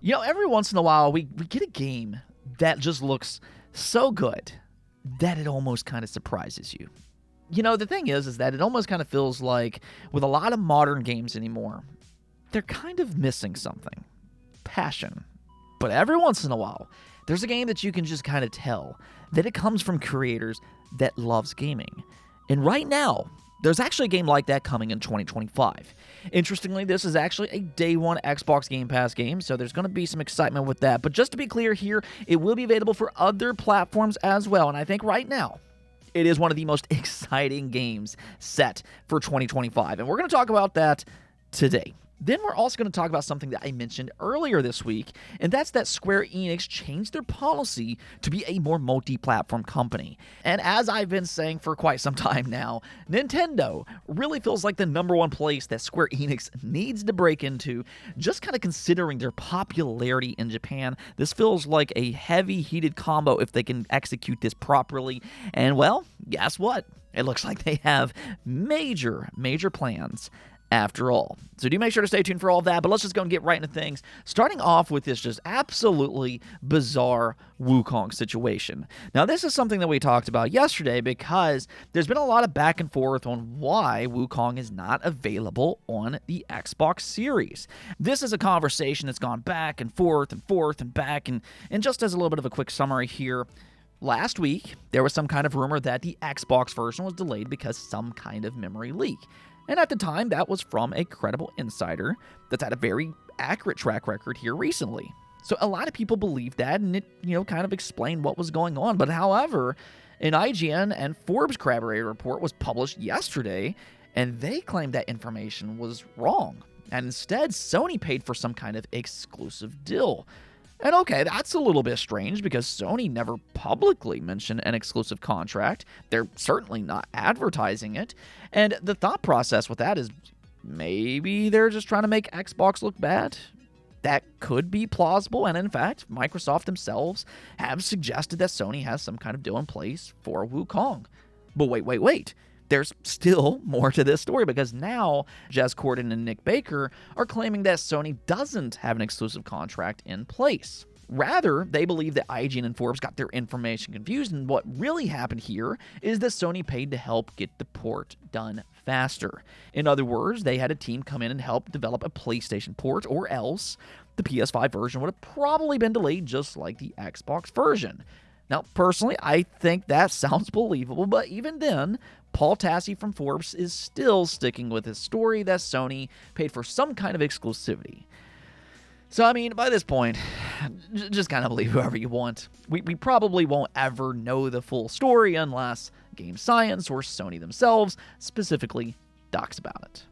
Every once in a while, we get a game that just looks so good that it almost kind of surprises you. The thing is that it almost kind of feels like with a lot of modern games anymore, they're kind of missing something. Passion. But every once in a while, there's a game that you can just kind of tell that it comes from creators that loves gaming. And right now, there's actually a game like that coming in 2025. Interestingly, this is actually a day one Xbox Game Pass game, so there's going to be some excitement with that. But just to be clear here, it will be available for other platforms as well. And I think right now, it is one of the most exciting games set for 2025. And we're going to talk about that today. Then we're also going to talk about something that I mentioned earlier this week, and that's that Square Enix changed their policy to be a more multi-platform company. And as I've been saying for quite some time now, Nintendo really feels like the number one place that Square Enix needs to break into, just kind of considering their popularity in Japan. This feels like a heavy-heated combo if they can execute this properly. And well, guess what? It looks like they have major plans after all. So do make sure to stay tuned for all of that, but let's just go and get right into things, starting off with this just absolutely bizarre Wukong situation. Now, this is something that we talked about yesterday because there's been a lot of back and forth on why Wukong is not available on the Xbox Series. This is a conversation that's gone back and forth and back, and just as a little bit of a quick summary here, last week, there was some kind of rumor that the Xbox version was delayed because some kind of memory leak. And at the time, that was from a credible insider that's had a very accurate track record here recently. So a lot of people believed that, and it, kind of explained what was going on. But however, an IGN and Forbes corroborated report was published yesterday, and they claimed that information was wrong. And instead, Sony paid for some kind of exclusive deal. And okay, that's a little bit strange because Sony never publicly mentioned an exclusive contract. They're certainly not advertising it. And the thought process with that is maybe they're just trying to make Xbox look bad. That could be plausible. And in fact, Microsoft themselves have suggested that Sony has some kind of deal in place for Wukong. But wait. There's still more to this story because now Jez Corden and Nick Baker are claiming that Sony doesn't have an exclusive contract in place. Rather, they believe that IGN and Forbes got their information confused, and what really happened here is that Sony paid to help get the port done faster. In other words, they had a team come in and help develop a PlayStation port, or else the PS5 version would have probably been delayed just like the Xbox version. Now, personally, I think that sounds believable, but even then, Paul Tassi from Forbes is still sticking with his story that Sony paid for some kind of exclusivity. So, by this point, just kind of believe whoever you want. We probably won't ever know the full story unless Game Science or Sony themselves specifically talks about it.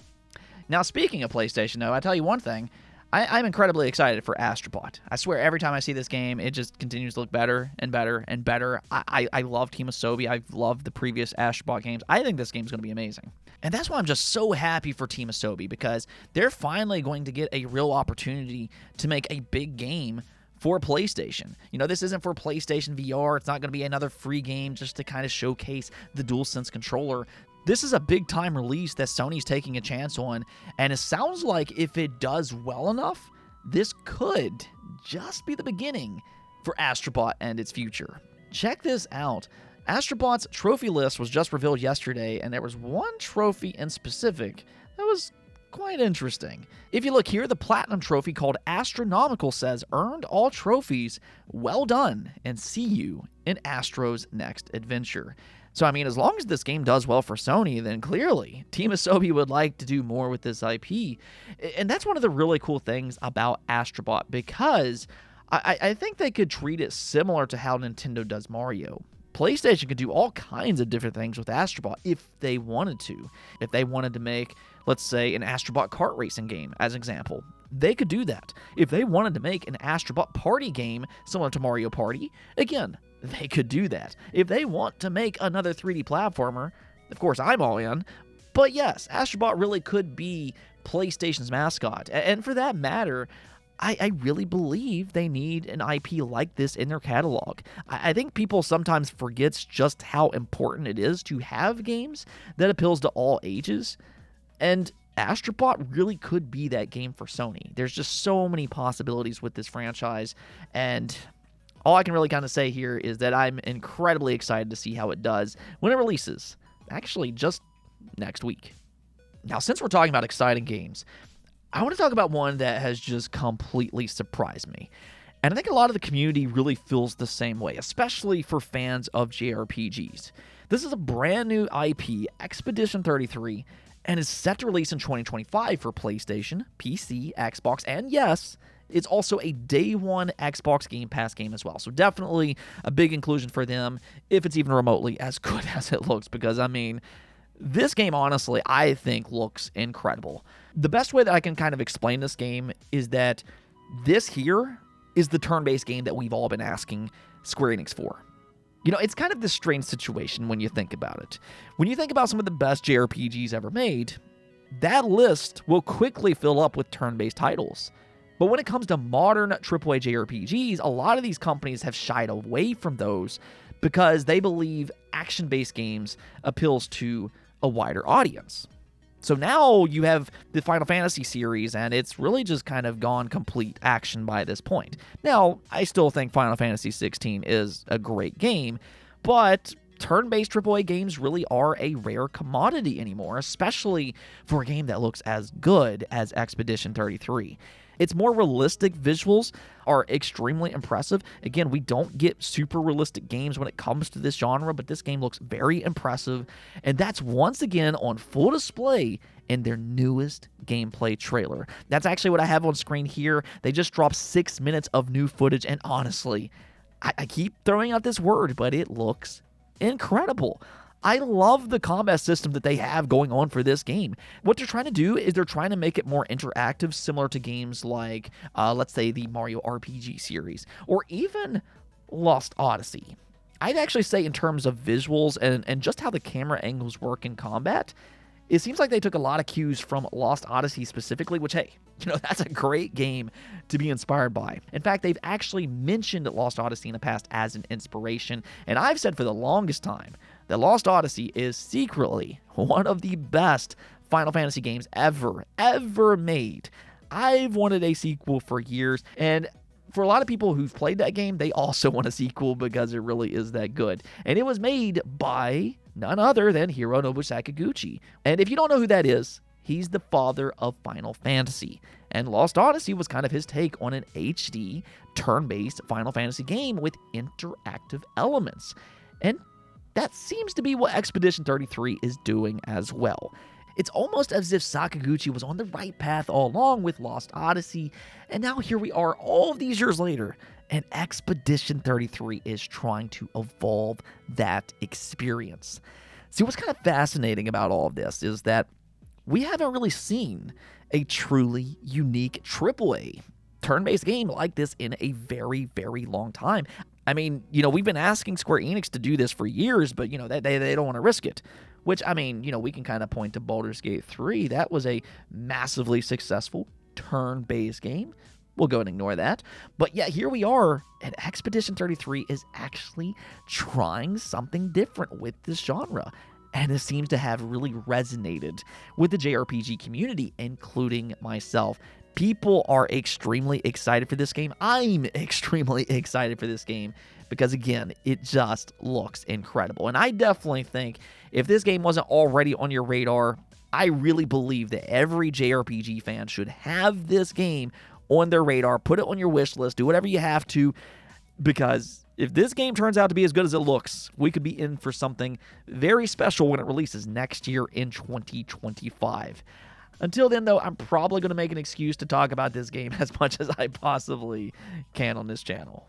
Now, speaking of PlayStation, though, I tell you one thing. I'm incredibly excited for Astrobot. I swear, every time I see this game, it just continues to look better and better and better. I love Team Asobi. I've loved the previous Astrobot games. I think this game's going to be amazing. And that's why I'm just so happy for Team Asobi, because they're finally going to get a real opportunity to make a big game for PlayStation. This isn't for PlayStation VR. It's not going to be another free game just to kind of showcase the DualSense controller. This is a big-time release that Sony's taking a chance on, and it sounds like if it does well enough, this could just be the beginning for Astrobot and its future. Check this out. Astrobot's trophy list was just revealed yesterday, and there was one trophy in specific that was quite interesting. If you look here, the Platinum Trophy called Astronomical says, "Earned all trophies, well done, and see you in Astro's next adventure." So, as long as this game does well for Sony, then clearly Team Asobi would like to do more with this IP. And that's one of the really cool things about Astrobot, because I think they could treat it similar to how Nintendo does Mario. PlayStation could do all kinds of different things with Astrobot if they wanted to. If they wanted to make, let's say, an Astrobot kart racing game, as an example, they could do that. If they wanted to make an Astrobot party game similar to Mario Party, again, they could do that. If they want to make another 3D platformer, of course, I'm all in. But yes, Astrobot really could be PlayStation's mascot. And for that matter, I really believe they need an IP like this in their catalog. I think people sometimes forget just how important it is to have games that appeals to all ages. And Astrobot really could be that game for Sony. There's just so many possibilities with this franchise, and all I can really kind of say here is that I'm incredibly excited to see how it does when it releases, actually just next week. Now, since we're talking about exciting games, I want to talk about one that has just completely surprised me. And I think a lot of the community really feels the same way, especially for fans of JRPGs. This is a brand new IP, Expedition 33, and is set to release in 2025 for PlayStation, PC, Xbox, and yes, it's also a day one Xbox Game Pass game as well. So definitely a big inclusion for them, if it's even remotely as good as it looks, because I mean, this game, honestly, I think looks incredible. The best way that I can kind of explain this game is that this here is the turn-based game that we've all been asking Square Enix for. You know, it's kind of this strange situation when you think about it. When you think about some of the best JRPGs ever made, that list will quickly fill up with turn-based titles. But when it comes to modern AAA JRPGs, a lot of these companies have shied away from those because they believe action-based games appeals to a wider audience. So now you have the Final Fantasy series, and it's really just kind of gone complete action by this point. Now, I still think Final Fantasy 16 is a great game, but turn-based AAA games really are a rare commodity anymore, especially for a game that looks as good as Expedition 33. Its more realistic visuals are extremely impressive. Again, we don't get super realistic games when it comes to this genre, but this game looks very impressive, and that's once again on full display in their newest gameplay trailer. That's actually what I have on screen here. They just dropped 6 minutes of new footage, and honestly, I keep throwing out this word, but it looks incredible. I love the combat system that they have going on for this game. What they're trying to do is they're trying to make it more interactive, similar to games like, let's say, the Mario RPG series, or even Lost Odyssey. I'd actually say in terms of visuals and just how the camera angles work in combat, it seems like they took a lot of cues from Lost Odyssey specifically, which, hey, you know, that's a great game to be inspired by. In fact, they've actually mentioned Lost Odyssey in the past as an inspiration, and I've said for the longest time that Lost Odyssey is secretly one of the best Final Fantasy games ever made. I've wanted a sequel for years, and for a lot of people who've played that game, they also want a sequel because it really is that good. And it was made by none other than Hironobu Sakaguchi. And if you don't know who that is, he's the father of Final Fantasy. And Lost Odyssey was kind of his take on an HD, turn-based Final Fantasy game with interactive elements. And that seems to be what Expedition 33 is doing as well. It's almost as if Sakaguchi was on the right path all along with Lost Odyssey, and now here we are all these years later, and Expedition 33 is trying to evolve that experience. See, what's kind of fascinating about all of this is that we haven't really seen a truly unique AAA turn-based game like this in a very, very long time. I mean, you know, we've been asking Square Enix to do this for years, but, you know, they don't want to risk it. Which, I mean, you know, we can kind of point to Baldur's Gate 3. That was a massively successful turn-based game. We'll go and ignore that. But yeah, here we are, and Expedition 33 is actually trying something different with this genre. And it seems to have really resonated with the JRPG community, including myself. People are extremely excited for this game. I'm extremely excited for this game because, again, it just looks incredible. And I definitely think if this game wasn't already on your radar, I really believe that every JRPG fan should have this game on their radar. Put it on your wish list. Do whatever you have to, because if this game turns out to be as good as it looks, we could be in for something very special when it releases next year in 2025. Until then, though, I'm probably going to make an excuse to talk about this game as much as I possibly can on this channel.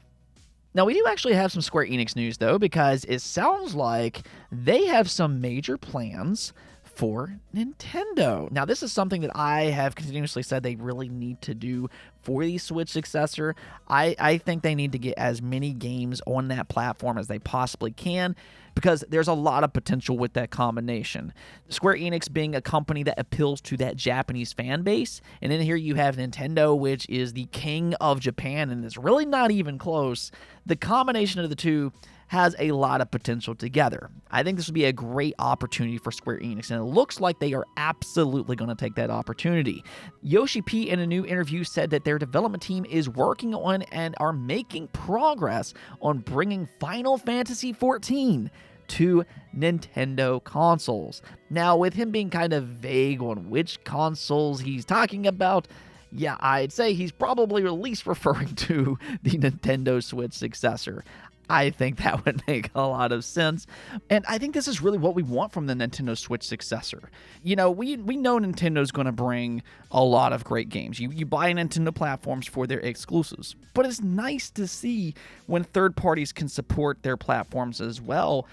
Now, we do actually have some Square Enix news, though, because it sounds like they have some major plans for Nintendo. Now, this is something that I have continuously said they really need to do for the Switch successor. I think they need to get as many games on that platform as they possibly can, because there's a lot of potential with that combination. Square Enix being a company that appeals to that Japanese fan base, and then here you have Nintendo, which is the king of Japan, and it's really not even close. The combination of the two has a lot of potential together. I think this would be a great opportunity for Square Enix, and it looks like they are absolutely going to take that opportunity. Yoshi P in a new interview said that their development team is working on and are making progress on bringing Final Fantasy XIV to Nintendo consoles. Now, with him being kind of vague on which consoles he's talking about, yeah, I'd say he's probably at least referring to the Nintendo Switch successor. I think that would make a lot of sense. And I think this is really what we want from the Nintendo Switch successor. You know, we know Nintendo's going to bring a lot of great games. You buy Nintendo platforms for their exclusives. But it's nice to see when third parties can support their platforms as well.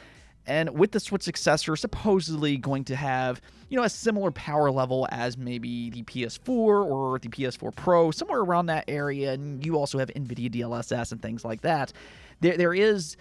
And with the Switch successor supposedly going to have, a similar power level as maybe the PS4 or the PS4 Pro, somewhere around that area. And you also have NVIDIA DLSS and things like that. There is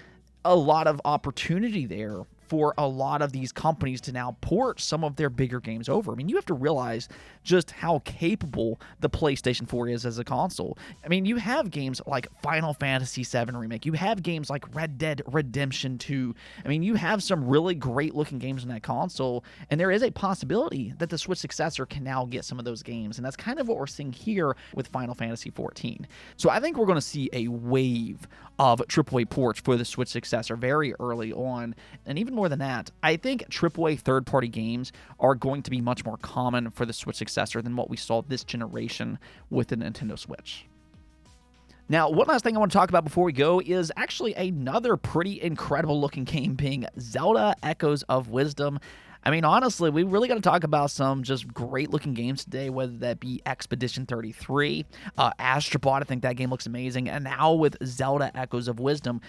a lot of opportunity there for a lot of these companies to now port some of their bigger games over. I mean, you have to realize just how capable the PlayStation 4 is as a console. I mean, you have games like Final Fantasy VII Remake. You have games like Red Dead Redemption 2. I mean, you have some really great-looking games on that console, and there is a possibility that the Switch successor can now get some of those games, and that's kind of what we're seeing here with Final Fantasy XIV. So I think we're going to see a wave of AAA ports for the Switch successor very early on, and even more than that, I think AAA third-party games are going to be much more common for the Switch successor than what we saw this generation with the Nintendo Switch. Now, one last thing I want to talk about before we go is actually another pretty incredible looking game being Zelda Echoes of Wisdom. I mean, honestly, we really got to talk about some just great looking games today, whether that be Expedition 33, Astrobot, I think that game looks amazing, and now with Zelda Echoes of Wisdom.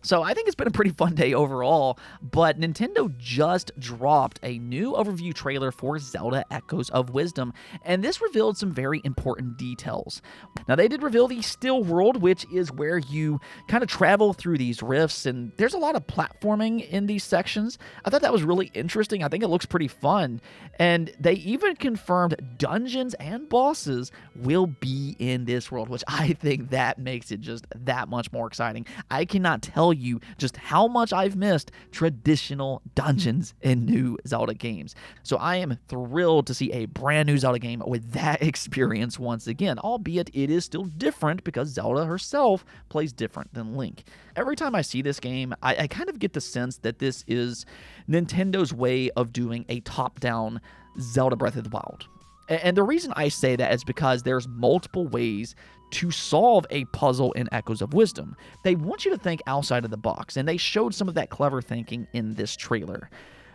So I think it's been a pretty fun day overall, but Nintendo just dropped a new overview trailer for Zelda Echoes of Wisdom, and this revealed some very important details. Now, they did reveal the Still World, which is where you kind of travel through these rifts, and there's a lot of platforming in these sections. I thought that was really interesting. I think it looks pretty fun, and they even confirmed dungeons and bosses will be in this world, which I think that makes it just that much more exciting. I cannot tell you just how much I've missed traditional dungeons in new Zelda games. So I am thrilled to see a brand new Zelda game with that experience once again, albeit it is still different because Zelda herself plays different than Link. Every time I see this game, I kind of get the sense that this is Nintendo's way of doing a top-down Zelda Breath of the Wild. And the reason I say that is because there's multiple ways to solve a puzzle in Echoes of Wisdom. They want you to think outside of the box, and they showed some of that clever thinking in this trailer.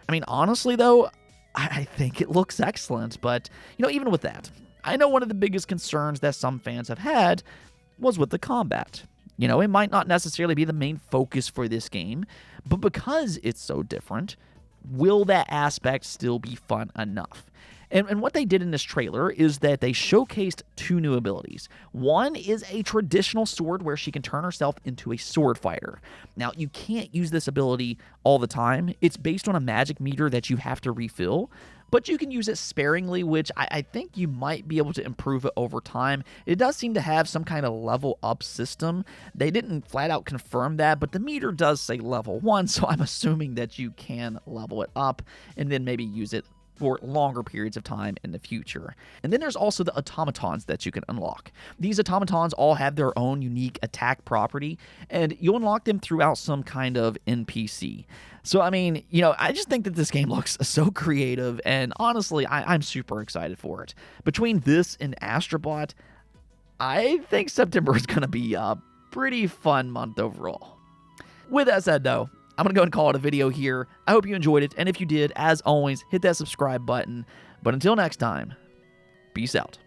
I mean, honestly, though, I think it looks excellent, but, even with that, I know one of the biggest concerns that some fans have had was with the combat. It might not necessarily be the main focus for this game, but because it's so different, will that aspect still be fun enough? And what they did in this trailer is that they showcased two new abilities. One is a traditional sword where she can turn herself into a sword fighter. Now, you can't use this ability all the time. It's based on a magic meter that you have to refill, but you can use it sparingly, which I think you might be able to improve it over time. It does seem to have some kind of level up system. They didn't flat out confirm that, but the meter does say level 1, so I'm assuming that you can level it up and then maybe use it for longer periods of time in the future. And then there's also the automatons that you can unlock. These automatons all have their own unique attack property, and you'll unlock them throughout some kind of NPC. So, I mean, I just think that this game looks so creative, and honestly, I'm super excited for it. Between this and Astrobot, I think September is going to be a pretty fun month overall. With that said, though, I'm going to go and call it a video here. I hope you enjoyed it, and if you did, as always, hit that subscribe button. But until next time, peace out.